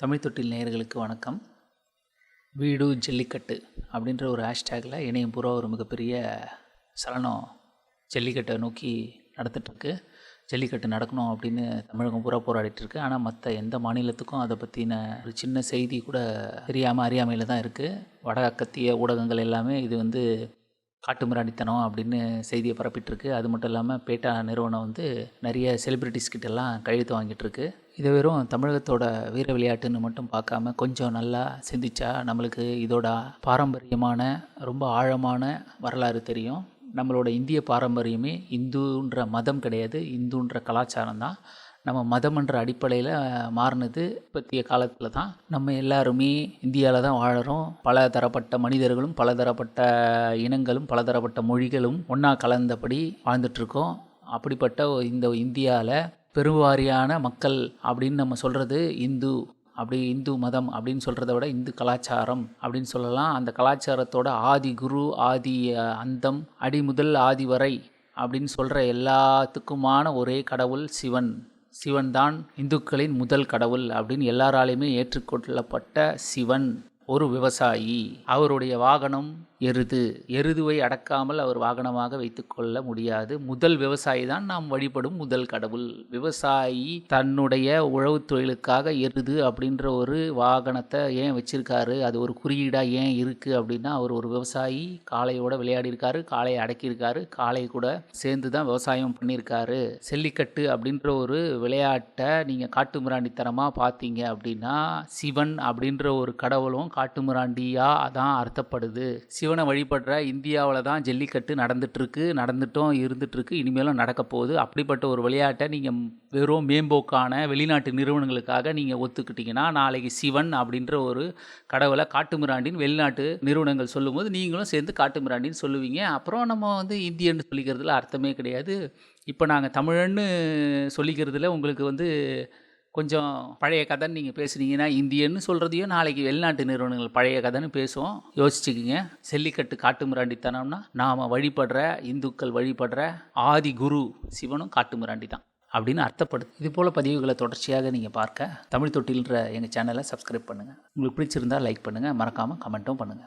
தமிழ் தொட்டில் நேயர்களுக்கு வணக்கம். வீடு ஜல்லிக்கட்டு அப்படின்ற ஒரு ஹேஷ்டேக்கில் இணையம் பூரா ஒரு மிகப்பெரிய சலனம் ஜல்லிக்கட்டை நோக்கி நடந்துகிட்ருக்கு. ஜல்லிக்கட்டு நடக்கணும் அப்படின்னு தமிழகம் பூரா போராடிட்டுருக்கு. ஆனால் மற்ற எந்த மாநிலத்துக்கும் அதை பற்றின ஒரு சின்ன செய்தி கூட தெரியாமல் அறியாமையில் தான் இருக்குது. வடக்கத்திய ஊடகங்கள் எல்லாமே இது காட்டுமிராண்டித்தனம் அப்படின்னு செய்தியை பரப்பிட்டுருக்கு. அது மட்டும் இல்லாமல் பேட்டா நிறுவனம் நிறைய செலிப்ரிட்டிஸ் கிட்டெல்லாம் கையெழுத்து வாங்கிட்டுருக்கு. இதை வெறும் தமிழகத்தோட வீர விளையாட்டுன்னு மட்டும் பார்க்காம கொஞ்சம் நல்லா சிந்திச்சா நம்மளுக்கு இதோட பாரம்பரியமான ரொம்ப ஆழமான வரலாறு தெரியும். நம்மளோட இந்திய பாரம்பரியமே இந்துன்ற மதம் கிடையாது, இந்துன்ற கலாச்சாரம் தான். நம்ம மதம்ன்ற அடிப்படையில் மாறினது இப்பத்திய காலத்தில் தான். நம்ம எல்லாருமே இந்தியாவில் தான் வாழறோம். பல தரப்பட்ட மனிதர்களும் பல தரப்பட்ட இனங்களும் பல தரப்பட்ட மொழிகளும் ஒன்றா கலந்தபடி வாழ்ந்துட்டுருக்கோம். அப்படிப்பட்ட இந்த இந்தியாவில் பெருவாரியான மக்கள் அப்படின்னு நம்ம சொல்கிறது இந்து மதம் அப்படின்னு சொல்கிறத விட இந்து கலாச்சாரம் அப்படின்னு சொல்லலாம். அந்த கலாச்சாரத்தோட ஆதி குரு, ஆதி அந்தம், அடி முதல் ஆதி வரை அப்படின்னு சொல்கிற எல்லாத்துக்குமான ஒரே கடவுள் சிவன் தான் இந்துக்களின் முதல் கடவுள் அப்படின்னு எல்லாராலையுமே ஏற்றுக்கொள்ளப்பட்ட சிவன் ஒரு விவசாயி. அவருடைய வாகனம் எருதுவை அடக்காமல் அவர் வாகனமாக வைத்துக்கொள்ள முடியாது. முதல் விவசாயி தான் நாம் வழிபடும் முதல் கடவுள். விவசாயி தன்னுடைய உழவு தொழிலுக்காக எருது அப்படின்ற ஒரு வாகனத்தை ஏன் வச்சிருக்காரு, அது ஒரு குறியீடாக ஏன் இருக்குது அப்படின்னா, அவர் ஒரு விவசாயி. காளையோட விளையாடிருக்காரு, காளையை அடக்கியிருக்காரு, காளை கூட சேர்ந்து தான் விவசாயம் பண்ணியிருக்காரு. ஜல்லிக்கட்டு அப்படின்ற ஒரு விளையாட்டை நீங்கள் காட்டுமிராண்டித்தனமாக பார்த்தீங்க அப்படின்னா, சிவன் அப்படின்ற ஒரு கடவுளும் காட்டுமிராண்டியாக தான் அர்த்தப்படுது. சிவனை வழிபடுற இந்தியாவில் தான் ஜல்லிக்கட்டு நடந்துட்டும் இருந்துகிட்ருக்கு, இனிமேலும் நடக்க போகுது. அப்படிப்பட்ட ஒரு விளையாட்டை நீங்கள் வெறும் மேம்போக்கான வெளிநாட்டு நிறுவனங்களுக்காக நீங்கள் ஒத்துக்கிட்டிங்கன்னா, நாளைக்கு சிவன் அப்படின்ற ஒரு கடவுளை காட்டுமிராண்டின்னு வெளிநாட்டு நிறுவனங்கள் சொல்லும்போது நீங்களும் சேர்ந்து காட்டுமிராண்டின்னு சொல்லுவீங்க. அப்புறம் நம்ம இந்தியன்னு சொல்லிக்கிறதுல அர்த்தமே கிடையாது. இப்போ நாங்கள் தமிழன்னு சொல்லிக்கிறதுல உங்களுக்கு கொஞ்சம் பழைய கதைன்னு நீங்கள் பேசுனீங்கன்னா, இந்தியன்னு சொல்கிறதையும் நாளைக்கு வெளிநாட்டு நிறுவனங்கள் பழைய கதைன்னு பேசுவோம். யோசிச்சுக்கிங்க. ஜல்லிக்கட்டு காட்டுமிராண்டித்தனம்னா நாம் வழிபடுற இந்துக்கள் வழிபடுற ஆதி குரு சிவனும் காட்டுமிராண்டி தான் அப்படின்னு அர்த்தப்படுது. இது போல் பதிவுகளை தொடர்ச்சியாக நீங்கள் பார்க்க தமிழ் தொட்டில்ன்ற எங்கள் சேனலை சப்ஸ்கிரைப் பண்ணுங்கள். உங்களுக்கு பிடிச்சிருந்தால் லைக் பண்ணுங்கள், மறக்காமல் கமெண்ட்டும் பண்ணுங்கள்.